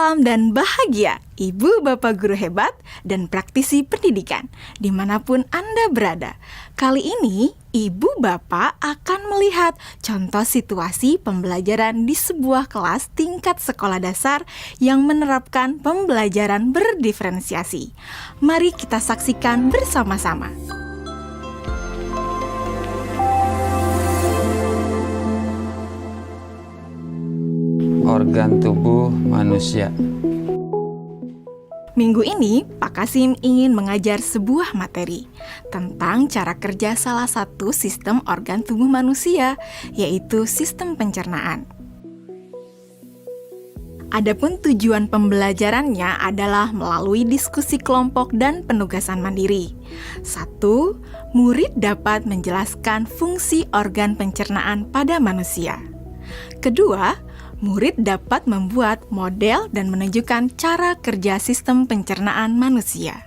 Salam dan bahagia, Ibu Bapak Guru hebat dan praktisi pendidikan, dimanapun Anda berada. Kali ini, Ibu Bapak akan melihat contoh situasi pembelajaran di sebuah kelas tingkat sekolah dasar yang menerapkan pembelajaran berdiferensiasi. Mari kita saksikan bersama-sama. Organ tubuh manusia. Minggu ini, Pak Kasim ingin mengajar sebuah materi tentang cara kerja salah satu sistem organ tubuh manusia, yaitu sistem pencernaan. Adapun tujuan pembelajarannya adalah melalui diskusi kelompok dan penugasan mandiri. 1. Murid dapat menjelaskan fungsi organ pencernaan pada manusia. Kedua, murid dapat membuat model dan menunjukkan cara kerja sistem pencernaan manusia.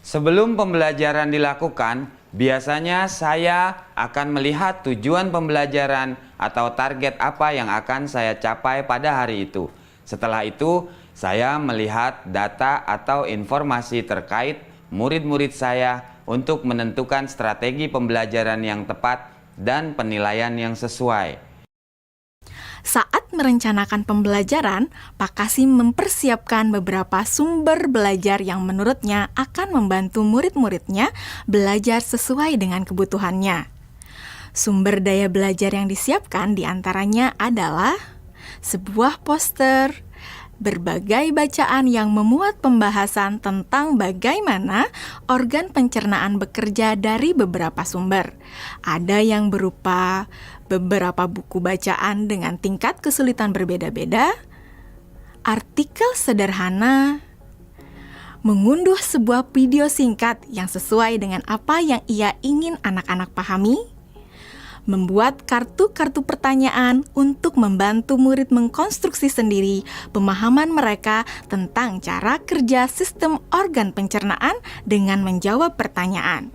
Sebelum pembelajaran dilakukan, biasanya saya akan melihat tujuan pembelajaran atau target apa yang akan saya capai pada hari itu. Setelah itu, saya melihat data atau informasi terkait murid-murid saya untuk menentukan strategi pembelajaran yang tepat dan penilaian yang sesuai. Saat merencanakan pembelajaran, Pak Kasim mempersiapkan beberapa sumber belajar yang menurutnya akan membantu murid-muridnya belajar sesuai dengan kebutuhannya. Sumber daya belajar yang disiapkan diantaranya adalah sebuah poster, berbagai bacaan yang memuat pembahasan tentang bagaimana organ pencernaan bekerja dari beberapa sumber. Ada yang berupa beberapa buku bacaan dengan tingkat kesulitan berbeda-beda, artikel sederhana, mengunduh sebuah video singkat yang sesuai dengan apa yang ia ingin anak-anak pahami, membuat kartu-kartu pertanyaan untuk membantu murid mengkonstruksi sendiri pemahaman mereka tentang cara kerja sistem organ pencernaan dengan menjawab pertanyaan.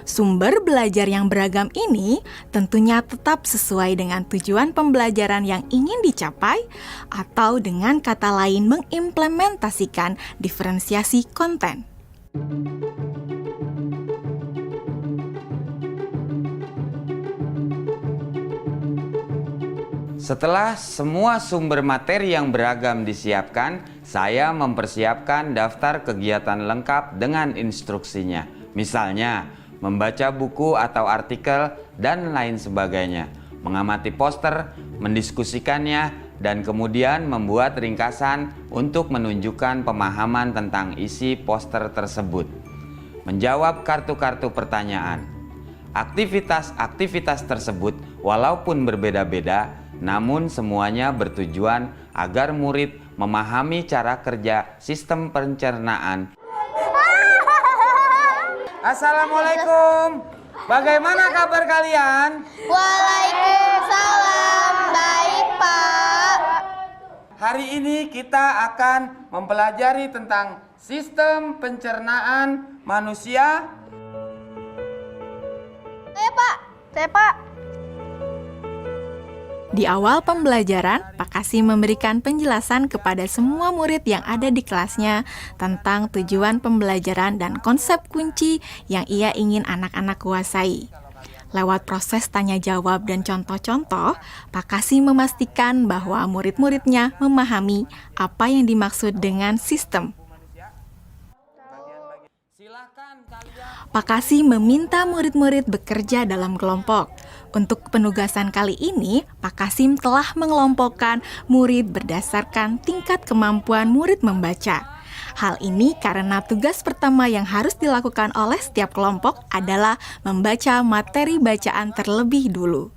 Sumber belajar yang beragam ini tentunya tetap sesuai dengan tujuan pembelajaran yang ingin dicapai atau dengan kata lain mengimplementasikan diferensiasi konten. Setelah semua sumber materi yang beragam disiapkan, saya mempersiapkan daftar kegiatan lengkap dengan instruksinya. Misalnya, membaca buku atau artikel dan lain sebagainya, mengamati poster, mendiskusikannya, dan kemudian membuat ringkasan untuk menunjukkan pemahaman tentang isi poster tersebut. Menjawab kartu-kartu pertanyaan. Aktivitas-aktivitas tersebut walaupun berbeda-beda, namun semuanya bertujuan agar murid memahami cara kerja sistem pencernaan. Assalamualaikum. Bagaimana kabar kalian? Waalaikumsalam. Baik, Pak. Hari ini kita akan mempelajari tentang sistem pencernaan manusia. Saya, Pak. Di awal pembelajaran, Pak Kasim memberikan penjelasan kepada semua murid yang ada di kelasnya tentang tujuan pembelajaran dan konsep kunci yang ia ingin anak-anak kuasai. Lewat proses tanya jawab dan contoh-contoh, Pak Kasim memastikan bahwa murid-muridnya memahami apa yang dimaksud dengan sistem. Pak Kasim meminta murid-murid bekerja dalam kelompok. Untuk penugasan kali ini, Pak Kasim telah mengelompokkan murid berdasarkan tingkat kemampuan murid membaca. Hal ini karena tugas pertama yang harus dilakukan oleh setiap kelompok adalah membaca materi bacaan terlebih dulu.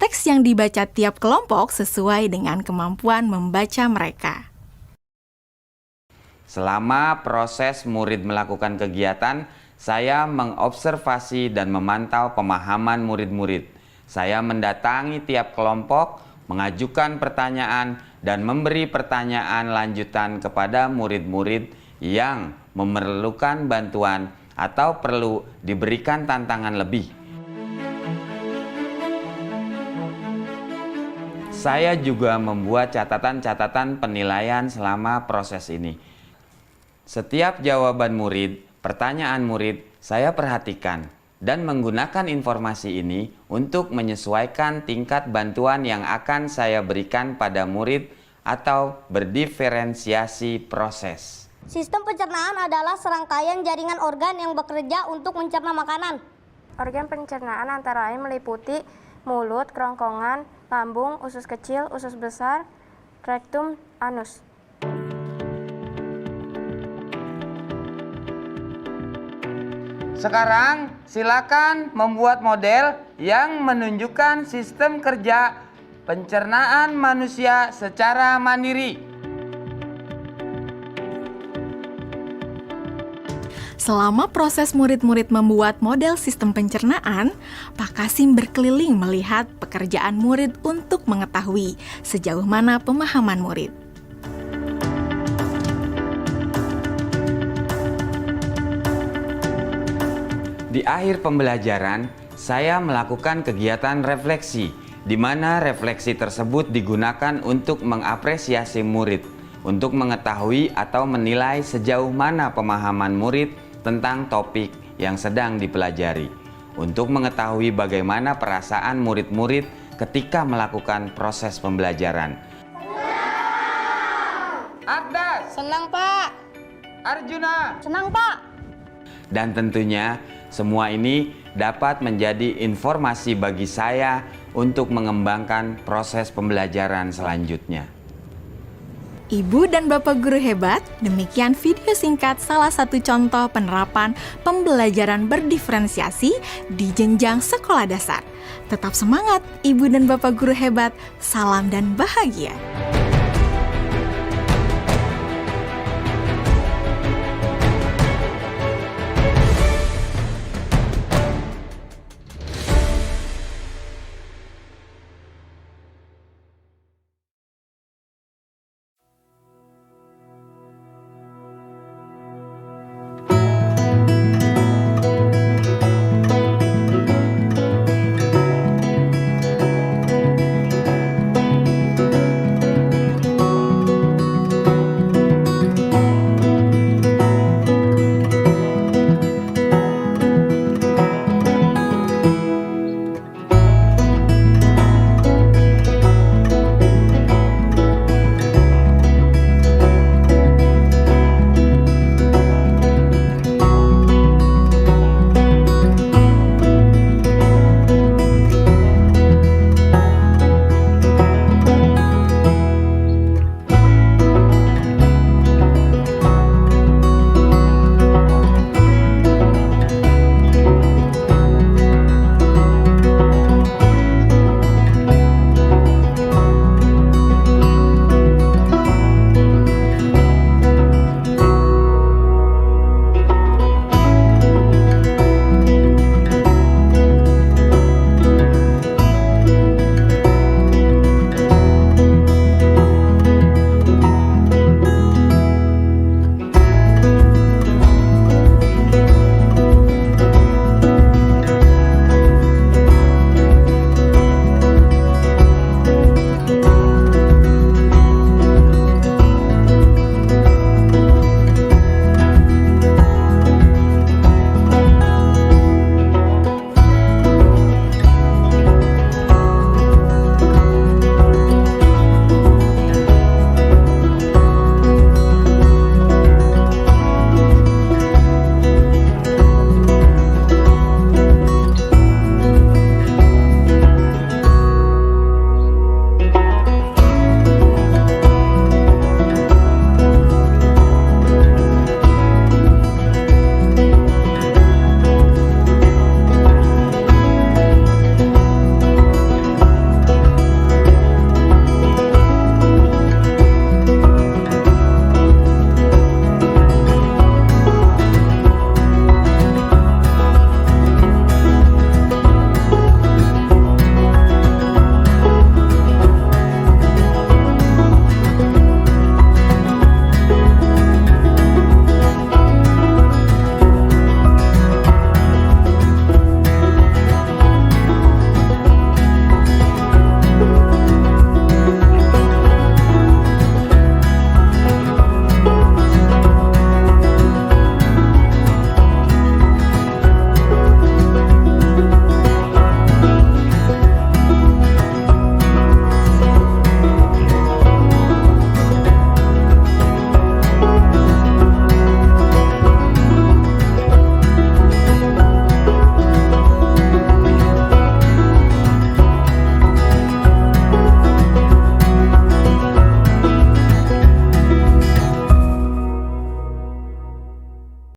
Teks yang dibaca tiap kelompok sesuai dengan kemampuan membaca mereka. Selama proses murid melakukan kegiatan, saya mengobservasi dan memantau pemahaman murid-murid. Saya mendatangi tiap kelompok, mengajukan pertanyaan, dan memberi pertanyaan lanjutan kepada murid-murid yang memerlukan bantuan atau perlu diberikan tantangan lebih. Saya juga membuat catatan-catatan penilaian selama proses ini. Setiap jawaban murid, pertanyaan murid, saya perhatikan dan menggunakan informasi ini untuk menyesuaikan tingkat bantuan yang akan saya berikan pada murid atau berdiferensiasi proses. Sistem pencernaan adalah serangkaian jaringan organ yang bekerja untuk mencerna makanan. Organ pencernaan antara lain meliputi mulut, kerongkongan, lambung, usus kecil, usus besar, rektum, anus. Sekarang silakan membuat model yang menunjukkan sistem kerja pencernaan manusia secara mandiri. Selama proses murid-murid membuat model sistem pencernaan, Pak Kasim berkeliling melihat pekerjaan murid untuk mengetahui sejauh mana pemahaman murid. Di akhir pembelajaran, saya melakukan kegiatan refleksi, di mana refleksi tersebut digunakan untuk mengapresiasi murid, untuk mengetahui atau menilai sejauh mana pemahaman murid tentang topik yang sedang dipelajari, untuk mengetahui bagaimana perasaan murid-murid ketika melakukan proses pembelajaran. Akdas, Senang, Pak. Arjuna, Senang, Pak. dan tentunya semua ini dapat menjadi informasi bagi saya untuk mengembangkan proses pembelajaran selanjutnya. Ibu dan Bapak guru hebat, demikian video singkat salah satu contoh penerapan pembelajaran berdiferensiasi di jenjang sekolah dasar. Tetap semangat, Ibu dan Bapak guru hebat. Salam dan bahagia.